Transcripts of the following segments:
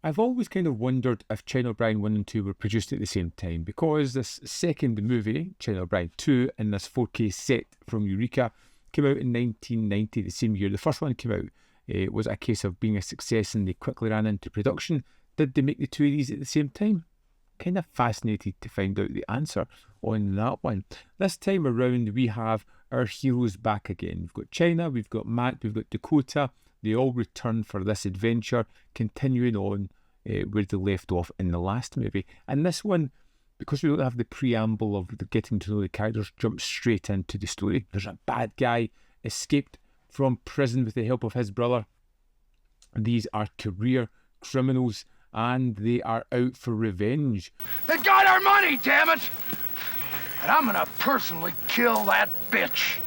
I've always kind of wondered if China Brien 1 and 2 were produced at the same time, because this second movie, China Brien 2, in this 4K set from Eureka, came out in 1990, the same year the first one came out. It was a case of being a success and they quickly ran into production. Did they make the two of these at the same time? Kind of fascinated to find out the answer on that one. This time around, we have our heroes back again. We've got China, we've got Matt, we've got Dakota. They all return for this adventure, continuing on where they left off in the last movie. And this one, because we don't have the preamble of the getting to know the characters, jumps straight into the story. There's a bad guy escaped from prison with the help of his brother. These are career criminals and they are out for revenge. They got our money, damn it! And I'm gonna personally kill that bitch.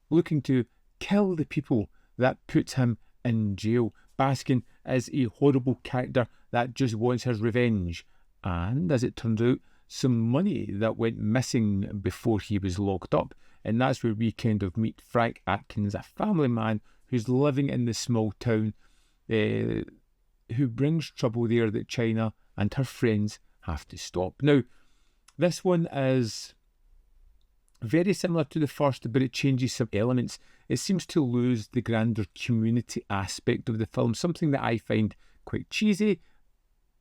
Looking to kill the people that put him in jail. Baskin is a horrible character that just wants his revenge. And as it turns out, some money that went missing before he was locked up. And that's where we kind of meet Frank Atkins, a family man who's living in the small town, who brings trouble there that China and her friends have to stop. Now, this one is very similar to the first, but it changes some elements. It seems to lose the grander community aspect of the film, something that I find quite cheesy,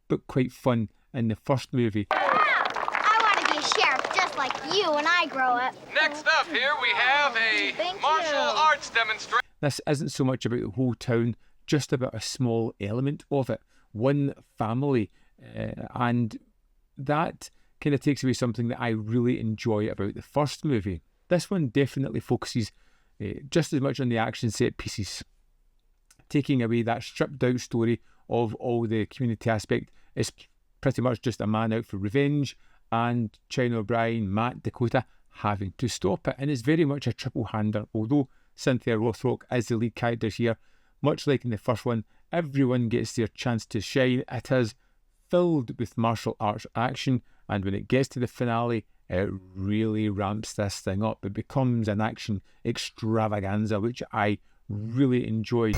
but quite fun in the first movie. I want to be a sheriff just like you when I grow up. Next up here we have a martial arts demonstration. This isn't so much about the whole town, just about a small element of it. One family, and that kind of takes away something that I really enjoy about the first movie. This one definitely focuses just as much on the action set pieces, taking away that stripped out story of all the community aspect. It's pretty much just a man out for revenge and China Brien, Matt, Dakota having to stop it. And it's very much a triple hander, although Cynthia Rothrock is the lead character here. Much like in the first one, everyone gets their chance to shine. It is filled with martial arts action, and when it gets to the finale, it really ramps this thing up. It becomes an action extravaganza, which I really enjoyed.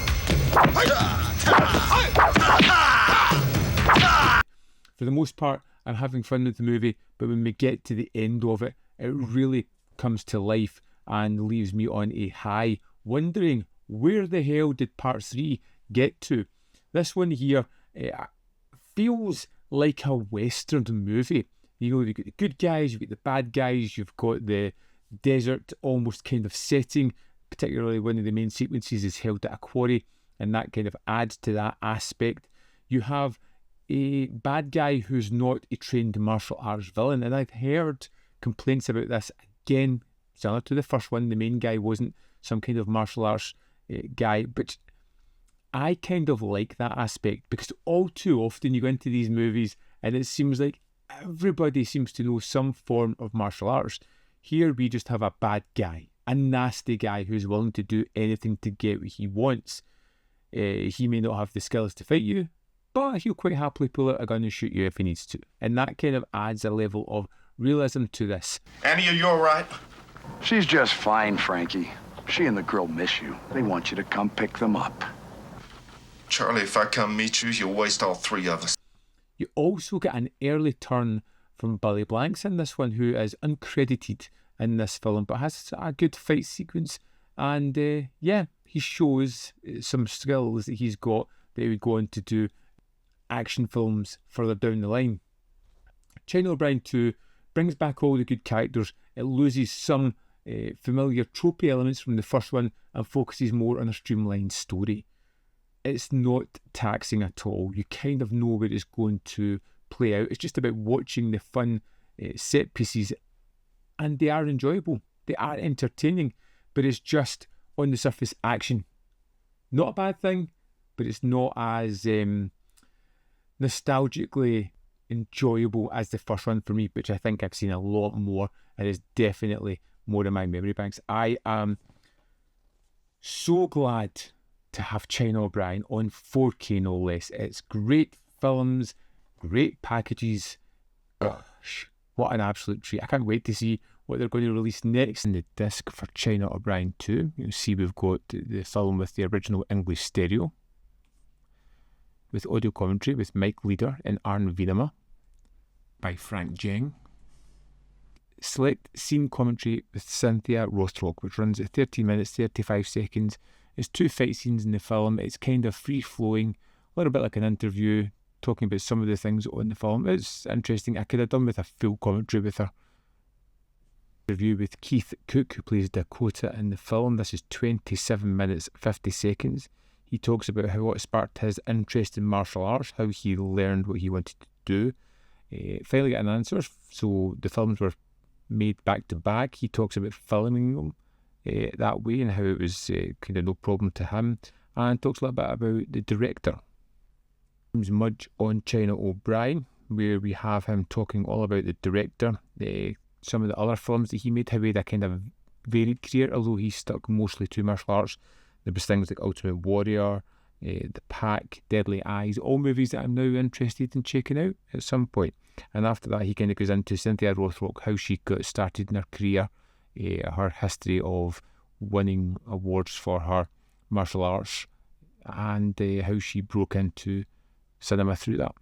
For the most part, I'm having fun with the movie, but when we get to the end of it, it really comes to life and leaves me on a high, wondering where the hell did part 3 get to? This one here feels like a Western movie. You know, you've got the good guys, you've got the bad guys, you've got the desert almost kind of setting, particularly one of the main sequences is held at a quarry, and that kind of adds to that aspect. You have a bad guy who's not a trained martial arts villain, and I've heard complaints about this again, similar to the first one. The main guy wasn't some kind of martial arts guy, but I kind of like that aspect, because all too often you go into these movies and it seems like everybody seems to know some form of martial arts. Here we just have a bad guy, a nasty guy who's willing to do anything to get what he wants. He may not have the skills to fight you, but he'll quite happily pull out a gun and shoot you if he needs to. And that kind of adds a level of realism to this. Annie, are you all right? She's just fine, Frankie. She and the girl miss you. They want you to come pick them up. Charlie, if I come meet you, you'll waste all three of us. You also get an early turn from Billy Blanks in this one, who is uncredited in this film, but has a good fight sequence. And yeah, he shows some skills that he's got that he would go on to do action films further down the line. China Brien 2 brings back all the good characters. It loses some familiar tropey elements from the first one and focuses more on a streamlined story. It's not taxing at all. You kind of know where it's going to play out. It's just about watching the fun set pieces, and they are enjoyable. They are entertaining, but it's just on the surface action. Not a bad thing, but it's not as nostalgically enjoyable as the first one for me, which I think I've seen a lot more. It is definitely more in my memory banks. I am so glad to have China Brien on 4K, no less. It's great films, great packages. Gosh, what an absolute treat. I can't wait to see what they're going to release next. In the disc for China Brien 2, you'll see we've got the film with the original English stereo. with audio commentary with Mike Leader and Arn Venema by Frank Jeng. Select scene commentary with Cynthia Rothrock, which runs at 13 minutes 35 seconds. There's 2 fight scenes in the film. It's kind of free-flowing, a little bit like an interview, talking about some of the things on the film. It's interesting. I could have done with a full commentary with her. Review with Keith Cook, who plays Dakota in the film. This is 27 minutes 50 seconds. He talks about how what sparked his interest in martial arts, how he learned what he wanted to do. Finally got an answer. So the films were made back to back. He talks about filming them that way and how it was kind of no problem to him, and talks a little bit about the director. Mudge on China O'Brien, where we have him talking all about the director, some of the other films that he made, how he had a kind of varied career, although he stuck mostly to martial arts. There was things like Ultimate Warrior, The Pack, Deadly Eyes, all movies that I'm now interested in checking out at some point. And after that, he kind of goes into Cynthia Rothrock, how she got started in her career, her history of winning awards for her martial arts, and how she broke into cinema through that.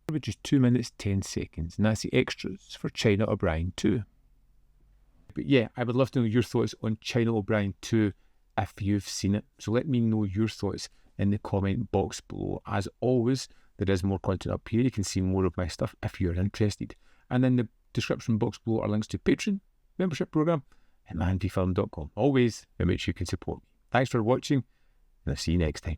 Which is 2 minutes 10 seconds, and that's the extras for China O'Brien 2. But yeah, I would love to know your thoughts on China O'Brien 2 if you've seen it. So let me know your thoughts in the comment box below. As always, there is more content up here. You can see more of my stuff if you're interested. And in the description box below are links to Patreon, membership program, and manvfilm.com. Always, in which you can support me. Thanks for watching, and I'll see you next time.